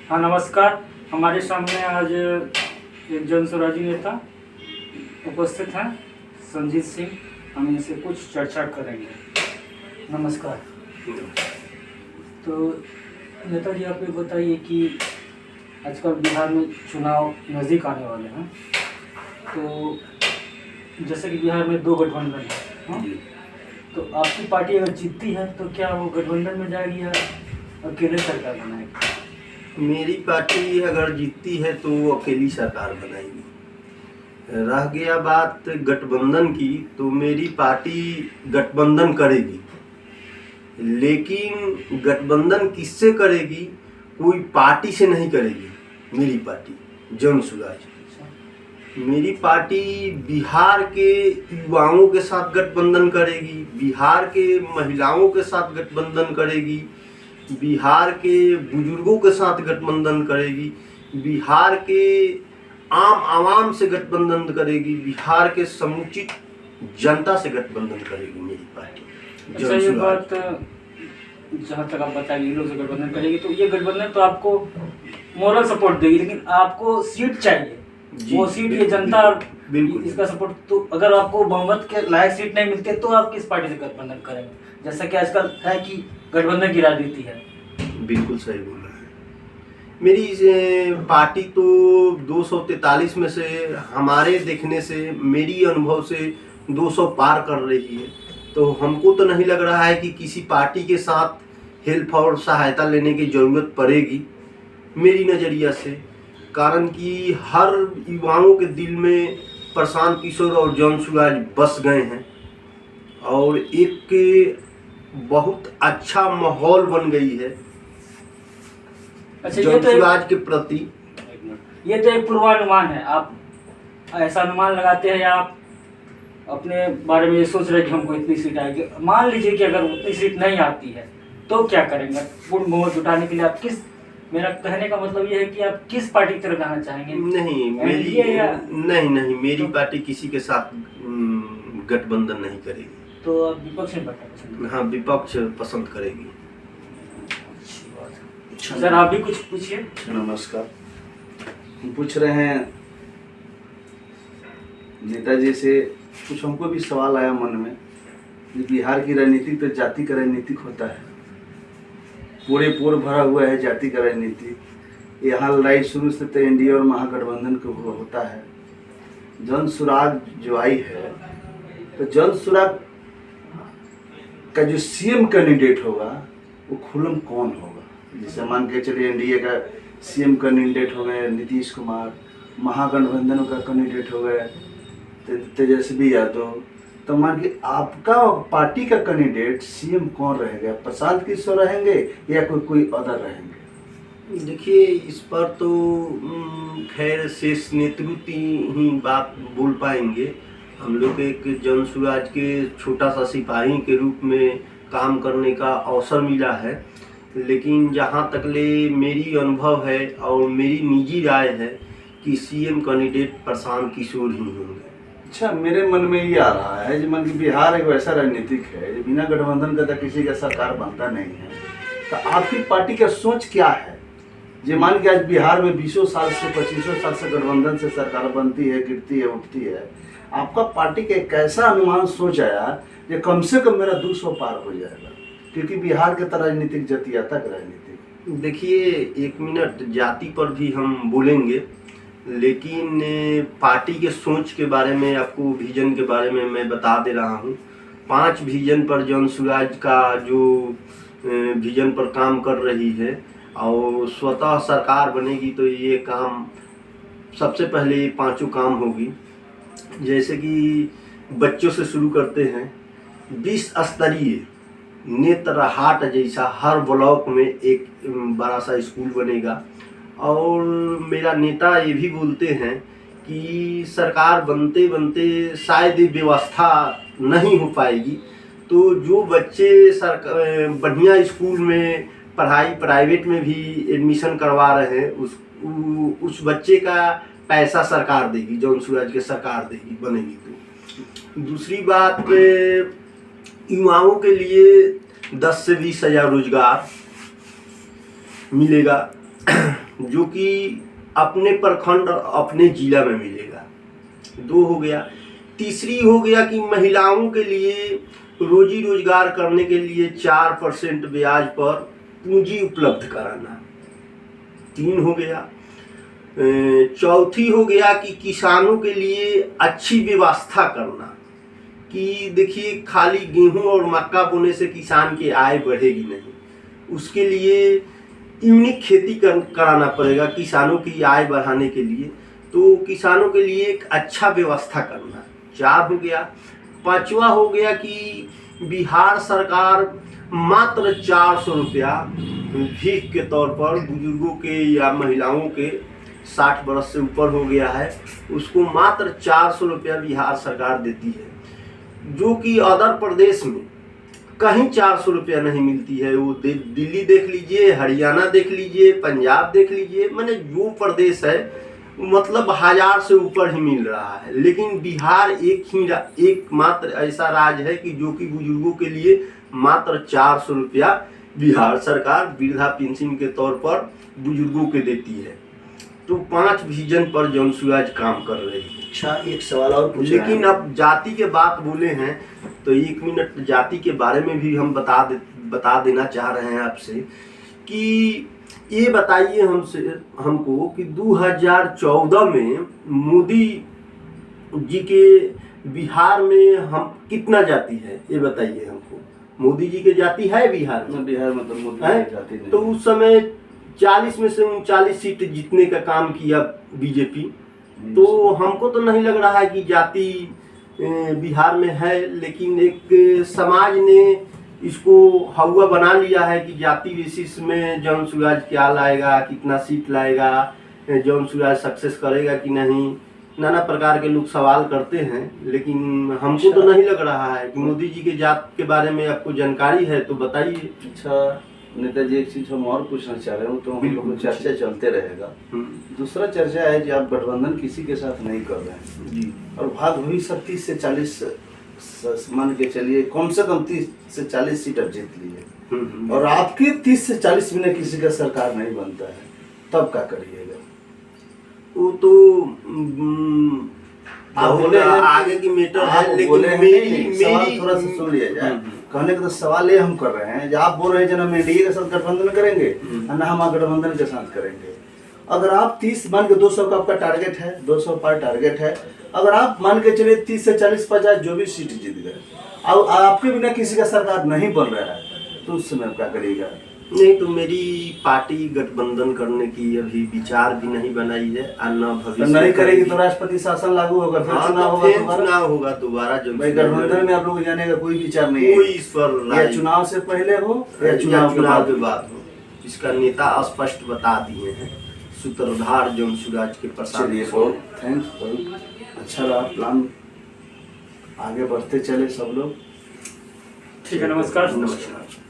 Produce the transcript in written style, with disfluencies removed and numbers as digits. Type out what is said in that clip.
हाँ नमस्कार। हमारे सामने आज एक जन स्वराजी नेता उपस्थित हैं, संजीत सिंह। हम इनसे कुछ चर्चा करेंगे। नमस्कार। तो नेताजी, आप ये बताइए कि आजकल बिहार में चुनाव नज़दीक आने वाले हैं, तो जैसे कि बिहार में दो गठबंधन है, हाँ? तो आपकी पार्टी अगर जीतती है तो क्या वो गठबंधन में जाएगी या अकेले सरकार बनाएगी? मेरी पार्टी अगर जीतती है तो वो अकेली सरकार बनाएगी। रह गया बात गठबंधन की, तो मेरी पार्टी गठबंधन करेगी, लेकिन गठबंधन किससे करेगी? कोई पार्टी से नहीं करेगी। मेरी पार्टी जन सुराज, मेरी पार्टी बिहार के युवाओं के साथ गठबंधन करेगी, बिहार के महिलाओं के साथ गठबंधन करेगी, बिहार के बुजुर्गों के साथ गठबंधन करेगी, बिहार के आम आवाम से गठबंधन करेगी, बिहार के समुचित जनता से गठबंधन करेगी मेरी पार्टी। अच्छा, ये बात जहाँ तक आप बताएंगे ये लोग से गठबंधन करेगी, तो ये गठबंधन तो आपको मोरल सपोर्ट देगी, लेकिन आपको सीट चाहिए। वो सीट ये जनता बिल्कुल इसका सपोर्ट, तो अगर आपको बहुमत के लायक सीट नहीं मिलती तो आप किस पार्टी से गठबंधन करेंगे? जैसा कि आजकल है कि गठबंधन की राजनीति है। बिल्कुल सही बोला है। मेरी पार्टी तो 243 में से, हमारे देखने से, मेरी अनुभव से 200 पार कर रही है। तो हमको तो नहीं लग रहा है कि किसी पार्टी के साथ हेल्प और सहायता लेने की ज़रूरत पड़ेगी मेरी नज़रिया से। कारण कि हर युवाओं के दिल में प्रशांत किशोर और जन सुराज बस गए हैं और एक बहुत अच्छा माहौल बन गई है अच्छा, जन सुराज के प्रति। ये तो एक पूर्वानुमान है। आप ऐसा अनुमान लगाते हैं या आप अपने बारे में ये सोच रहे हैं कि हमको इतनी सीट आएगी? मान लीजिए कि अगर उतनी सीट नहीं आती है तो क्या करेंगे? पूर्ण बहुमत जुटाने के लिए आप किस, मेरा कहने का मतलब ये है कि आप किस पार्टी की तरफ जाना चाहेंगे? नहीं, मेरी पार्टी किसी के साथ गठबंधन नहीं करेगी। तो आप विपक्ष में बैठना पसंद करेंगे? हाँ, विपक्ष पसंद करेगी। सर, आप भी कुछ पूछिए। नमस्कार। हम पूछ रहे हैं नेताजी से, कुछ हमको भी सवाल आया मन में कि बिहार की राजनीति तो जाति का राजनीतिक होता है, पूरे पूर भरा हुआ है जाति का राजनीति। यहाँ लड़ाई शुरू से तो एनडीए और महागठबंधन को होता है। जन सुराग जो आई है, तो जन सुराग का जो सीएम कैंडिडेट होगा वो खुल्लम कौन होगा? जैसे मान के चलिए एनडीए का सीएम कैंडिडेट हो गए नीतीश कुमार, महागठबंधन का कैंडिडेट हो गए तेजस्वी यादव, तो मान के आपका पार्टी का कैंडिडेट सीएम कौन रहेगा? प्रशांत किशोर रहेंगे या कोई अदर रहेंगे? देखिए, इस पर तो खैर शेष नेतृत्व ही बात बोल पाएंगे। हम लोग एक जन सुराज के छोटा सा सिपाही के रूप में काम करने का अवसर मिला है, लेकिन जहाँ तक ले मेरी अनुभव है और मेरी निजी राय है कि सीएम कैंडिडेट प्रशांत किशोर ही होंगे। अच्छा, मेरे मन में ये आ रहा है जो मन की बिहार एक वैसा राजनीतिक है जो बिना गठबंधन का तो किसी का सरकार बनता नहीं है। तो आपकी पार्टी का सोच क्या है? जो मान के आज बिहार में 20 साल से 25 साल से गठबंधन से सरकार बनती है, गिरती है, उठती है, आपका पार्टी का कैसा अनुमान सोच आया कि कम से कम मेरा 200 पार हो जाएगा? क्योंकि बिहार के तरह राजनीतिक जातीयता का राजनीतिक। देखिए, 1 मिनट जाति पर भी हम बोलेंगे, लेकिन पार्टी के सोच के बारे में, आपको विजन के बारे में मैं बता दे रहा हूँ। 5 विजन पर जन सुराज का जो विजन पर काम कर रही है और स्वतः सरकार बनेगी तो ये काम सबसे पहले ये 5 काम होगी। जैसे कि बच्चों से शुरू करते हैं, 20 स्तरीय नेत्रहाट जैसा हर ब्लॉक में एक बड़ा सा स्कूल बनेगा। और मेरा नेता ये भी बोलते हैं कि सरकार बनते बनते शायद ये व्यवस्था नहीं हो पाएगी, तो जो बच्चे बढ़िया स्कूल में पढ़ाई प्राइवेट में भी एडमिशन करवा रहे हैं उस बच्चे का पैसा सरकार देगी, जन सुराज के सरकार देगी बनेगी। तो दूसरी बात, युवाओं के लिए 10 से 20 हज़ार रोजगार मिलेगा। जो कि अपने प्रखंड और अपने जिला में मिलेगा। 2 हो गया। तीसरी हो गया कि महिलाओं के लिए रोजी रोजगार करने के लिए 4% ब्याज पर पूंजी उपलब्ध कराना। 3 हो गया। चौथी हो गया कि किसानों के लिए अच्छी व्यवस्था करना, कि देखिए खाली गेहूं और मक्का बोने से किसान की आय बढ़ेगी नहीं, उसके लिए यूनिक खेती कराना पड़ेगा किसानों की आय बढ़ाने के लिए। तो किसानों के लिए एक अच्छा व्यवस्था करना। 4 हो गया। 5वां हो गया कि बिहार सरकार मात्र 400 रुपया भीख के तौर पर बुजुर्गों के या महिलाओं के 60 वर्ष से ऊपर हो गया है, उसको मात्र 400 रुपया बिहार सरकार देती है, जो कि अदर प्रदेश में कहीं 400 रुपया नहीं मिलती है। वो दिल्ली देख लीजिए, हरियाणा देख लीजिए, पंजाब देख लीजिए, मैंने जो प्रदेश है मतलब 1000 से ऊपर ही मिल रहा है। लेकिन बिहार एकमात्र ऐसा राज्य है कि जो कि बुजुर्गों के लिए मात्र 400 रुपया बिहार सरकार वृद्धा पेंशन के तौर पर बुजुर्गों के देती है। तो 5 विजन पर जन सूरज काम कर रहे हैं। अच्छा, एक सवाल और पूछना है। लेकिन अब जाति के बात बोले हैं तो 1 मिनट जाति के बारे में भी हम बता देना चाह रहे हैं आपसे कि ये बताइए हमको कि 2014 में मोदी जी के बिहार में हम कितना जाति है, ये बताइए हमको। मोदी जी के जाति है बिहार में? बिहार में तो मोदी है? जाति नहीं। तो उस समय 40 में से 39 सीट जीतने का काम किया बीजेपी। तो हमको तो नहीं लग रहा है कि जाति बिहार में है, लेकिन एक समाज ने इसको हवा बना लिया है कि जाति बेसिस में जन सूरज क्या लाएगा, कितना सीट लाएगा, जन सूरज सक्सेस करेगा कि नहीं, नाना प्रकार के लोग सवाल करते हैं। लेकिन हमको तो नहीं लग रहा है कि मोदी जी के जात के बारे में आपको जानकारी है तो बताइए। अच्छा नेताजी, एक चीज हम और पूछना चाह रहे हूँ, तो हम लोग चर्चा चलते रहेगा। दूसरा चर्चा है कि आप गठबंधन किसी के साथ नहीं कर रहे हैं जी, और भाग भविष्य 30 से 40 मान के चलिए, कम से कम 30 से 40 सीट आप जीत लिए, और आपके 30 से 40 में किसी का सरकार नहीं बनता है, तब क्या करिएगा? वो तो आप बोले आगे की मैटर है, लेकिन सवाल थोड़ा सा सुन लिया जाए। कहने का तो सवाल ये हम कर रहे हैं, जब आप बोल रहे हैं जब हम एनडीए के साथ गठबंधन करेंगे और ना हम गठबंधन के साथ करेंगे। अगर आप 30 मान के 200 का आपका टारगेट है, 200 पर टारगेट है, अगर आप मान के चलिए 30 से 40 50 जो भी सीट जीत गए, अब आपके बिना किसी का सरकार नहीं बन रहा है, तो उस समय क्या करिएगा? नहीं, तो मेरी पार्टी गठबंधन करने की अभी विचार भी नहीं बनाई है और न भविष्य नहीं करेगी तो राष्ट्रपति शासन लागू होगा, फिर चुनाव होगा दोबारा। जब गठबंधन में आप लोग जाने का कोई विचार नहीं है, कोई इस पर या चुनाव से पहले हो या चुनाव के बाद हो, इसका नेता स्पष्ट बता दिए हैं। सूत्रधार जन सूरज के प्रसाद। चलिए, बहुत थैंक्स, बहुत अच्छा रहा प्लान, आगे बढ़ते चले सब लोग। ठीक है, नमस्कार। नमस्कार।